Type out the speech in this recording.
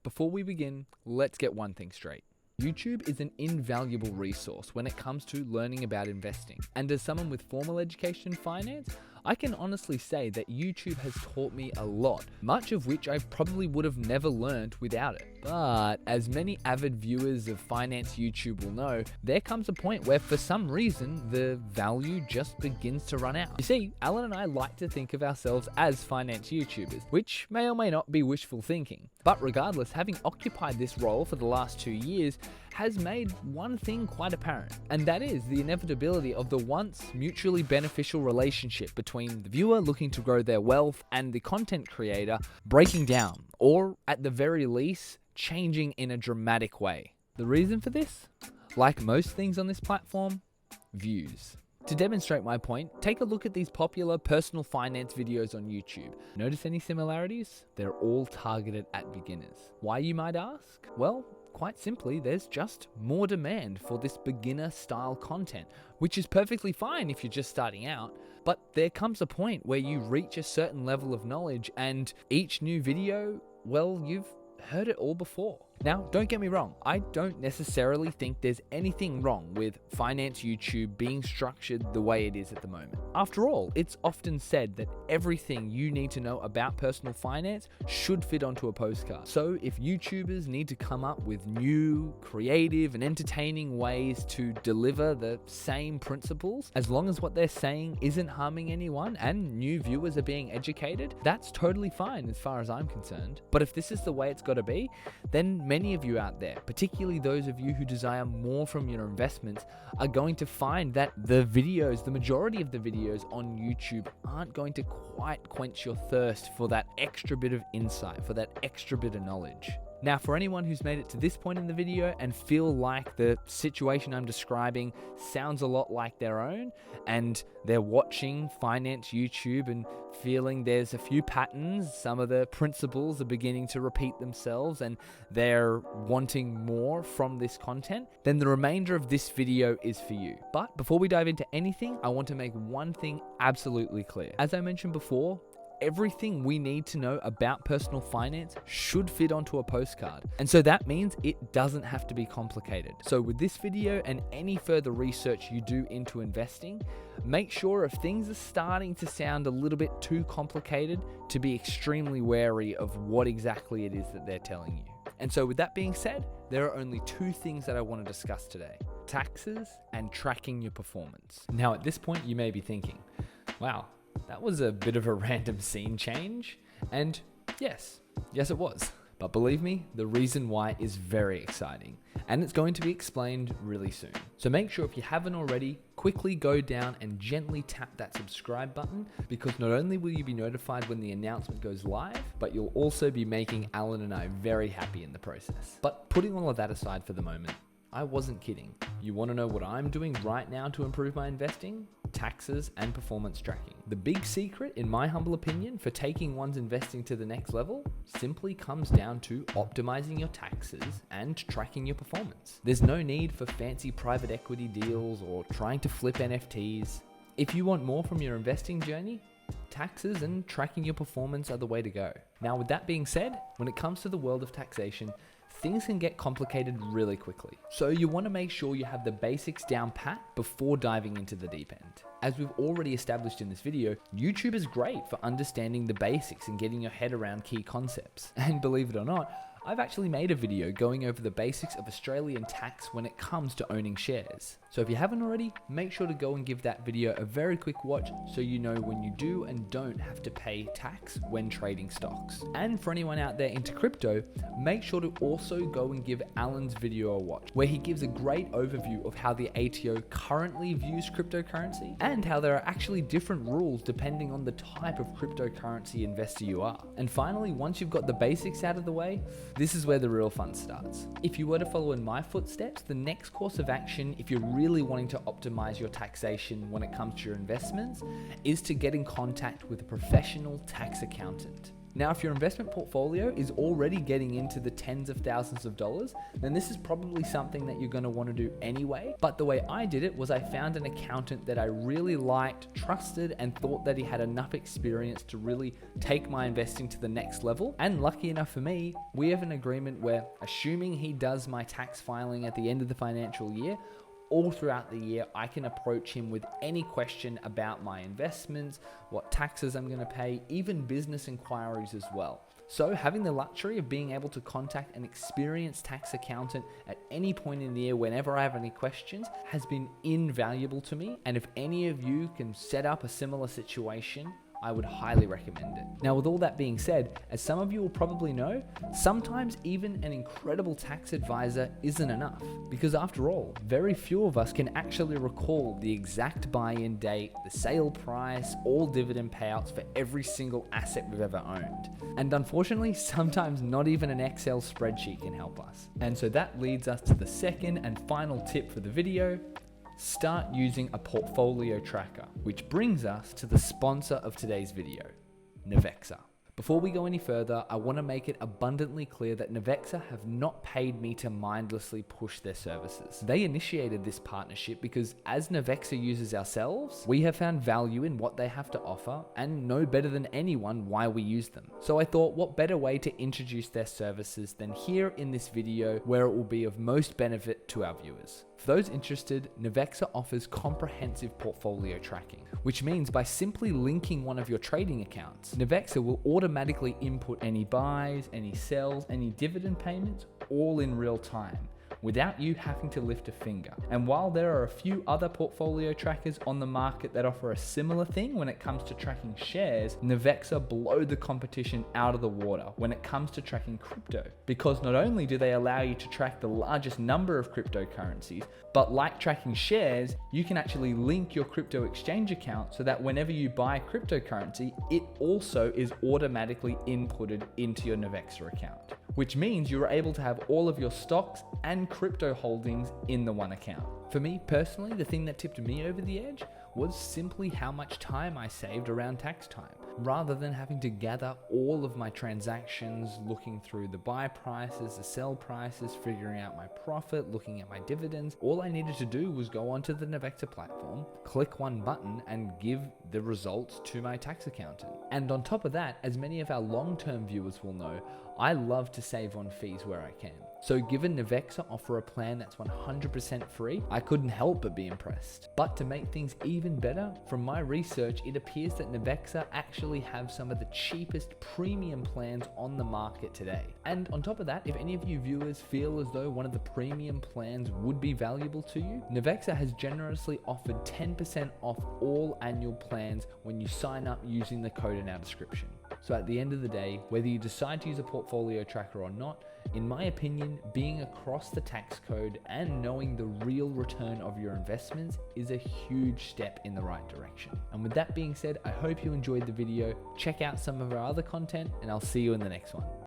Before we begin, let's get one thing straight. YouTube is an invaluable resource when it comes to learning about investing. And as someone with formal education in finance, I can honestly say that YouTube has taught me a lot, much of which I probably would have never learned without it. But as many avid viewers of finance YouTube will know, there comes a point where for some reason, the value just begins to run out. You see, Alan and I like to think of ourselves as finance YouTubers, which may or may not be wishful thinking. But regardless, having occupied this role for the last 2 years has made one thing quite apparent, and that is the inevitability of the once mutually beneficial relationship between the viewer looking to grow their wealth and the content creator breaking down, or at the very least, changing in a dramatic way. The reason for this? Like most things on this platform, views. To demonstrate my point, take a look at these popular personal finance videos on YouTube. Notice any similarities? They're all targeted at beginners. Why, you might ask? Well, quite simply, there's just more demand for this beginner style content, which is perfectly fine if you're just starting out. But there comes a point where you reach a certain level of knowledge and each new video, well, you've heard it all before. Now, don't get me wrong, I don't necessarily think there's anything wrong with finance YouTube being structured the way it is at the moment. After all, it's often said that everything you need to know about personal finance should fit onto a postcard. So if YouTubers need to come up with new, creative, and entertaining ways to deliver the same principles, as long as what they're saying isn't harming anyone and new viewers are being educated, that's totally fine as far as I'm concerned. But if this is the way it's got to be, then many of you out there, particularly those of you who desire more from your investments, are going to find that the majority of the videos on YouTube aren't going to quite quench your thirst for that extra bit of insight, for that extra bit of knowledge. Now, for anyone who's made it to this point in the video and feel like the situation I'm describing sounds a lot like their own, and they're watching finance YouTube and feeling there's a few patterns, some of the principles are beginning to repeat themselves, and they're wanting more from this content, then the remainder of this video is for you. But before we dive into anything, I want to make one thing absolutely clear. As I mentioned before, everything we need to know about personal finance should fit onto a postcard. And so that means it doesn't have to be complicated. So with this video and any further research you do into investing, make sure if things are starting to sound a little bit too complicated to be extremely wary of what exactly it is that they're telling you. And so with that being said, there are only 2 things that I want to discuss today: taxes and tracking your performance. Now at this point you may be thinking, wow, that was a bit of a random scene change. And yes it was. But believe me, the reason why is very exciting, and it's going to be explained really soon. So make sure if you haven't already, quickly go down and gently tap that subscribe button, because not only will you be notified when the announcement goes live, but you'll also be making Alan and I very happy in the process. But putting all of that aside for the moment, I wasn't kidding. You want to know what I'm doing right now to improve my investing? Taxes and performance tracking. The big secret, in my humble opinion, for taking one's investing to the next level simply comes down to optimizing your taxes and tracking your performance. There's no need for fancy private equity deals or trying to flip NFTs. If you want more from your investing journey, taxes and tracking your performance are the way to go. Now, with that being said, when it comes to the world of taxation, things can get complicated really quickly. So you want to make sure you have the basics down pat before diving into the deep end. As we've already established in this video, YouTube is great for understanding the basics and getting your head around key concepts. And believe it or not, I've actually made a video going over the basics of Australian tax when it comes to owning shares. So if you haven't already, make sure to go and give that video a very quick watch so you know when you do and don't have to pay tax when trading stocks. And for anyone out there into crypto, make sure to also go and give Alan's video a watch, where he gives a great overview of how the ATO currently views cryptocurrency and how there are actually different rules depending on the type of cryptocurrency investor you are. And finally, once you've got the basics out of the way, this is where the real fun starts. If you were to follow in my footsteps, the next course of action, if you're really wanting to optimize your taxation when it comes to your investments, is to get in contact with a professional tax accountant. Now, if your investment portfolio is already getting into the tens of thousands of dollars, then this is probably something that you're going to want to do anyway. But the way I did it was I found an accountant that I really liked, trusted, and thought that he had enough experience to really take my investing to the next level. And lucky enough for me, we have an agreement where, assuming he does my tax filing at the end of the financial year, all throughout the year, I can approach him with any question about my investments, what taxes I'm going to pay, even business inquiries as well. So having the luxury of being able to contact an experienced tax accountant at any point in the year whenever I have any questions has been invaluable to me. And if any of you can set up a similar situation, I would highly recommend it. Now, with all that being said, as some of you will probably know, sometimes even an incredible tax advisor isn't enough. Because after all, very few of us can actually recall the exact buy-in date, the sale price, all dividend payouts for every single asset we've ever owned. And unfortunately, sometimes not even an Excel spreadsheet can help us. And so that leads us to the second and final tip for the video. Start using a portfolio tracker, which brings us to the sponsor of today's video, Navexa. Before we go any further, I want to make it abundantly clear that Navexa have not paid me to mindlessly push their services. They initiated this partnership because as Navexa users ourselves, we have found value in what they have to offer and know better than anyone why we use them. So I thought, what better way to introduce their services than here in this video where it will be of most benefit to our viewers. For those interested, Navexa offers comprehensive portfolio tracking, which means by simply linking one of your trading accounts, Navexa will automatically input any buys, any sells, any dividend payments, all in real time, without you having to lift a finger. And while there are a few other portfolio trackers on the market that offer a similar thing when it comes to tracking shares, Navexa blow the competition out of the water when it comes to tracking crypto. Because not only do they allow you to track the largest number of cryptocurrencies, but like tracking shares, you can actually link your crypto exchange account so that whenever you buy cryptocurrency, it also is automatically inputted into your Navexa account. Which means you're able to have all of your stocks and crypto holdings in the one account. For me personally, the thing that tipped me over the edge was simply how much time I saved around tax time. Rather than having to gather all of my transactions, looking through the buy prices, the sell prices, figuring out my profit, looking at my dividends, all I needed to do was go onto the Navexa platform, click one button, and give the results to my tax accountant. And on top of that, as many of our long-term viewers will know, I love to save on fees where I can. So given Navexa offer a plan that's 100% free, I couldn't help but be impressed. But to make things even better, from my research, it appears that Navexa actually have some of the cheapest premium plans on the market today. And on top of that, if any of you viewers feel as though one of the premium plans would be valuable to you, Navexa has generously offered 10% off all annual plans when you sign up using the code in our description. So at the end of the day, whether you decide to use a portfolio tracker or not, in my opinion, being across the tax code and knowing the real return of your investments is a huge step in the right direction. And with that being said, I hope you enjoyed the video. Check out some of our other content and I'll see you in the next one.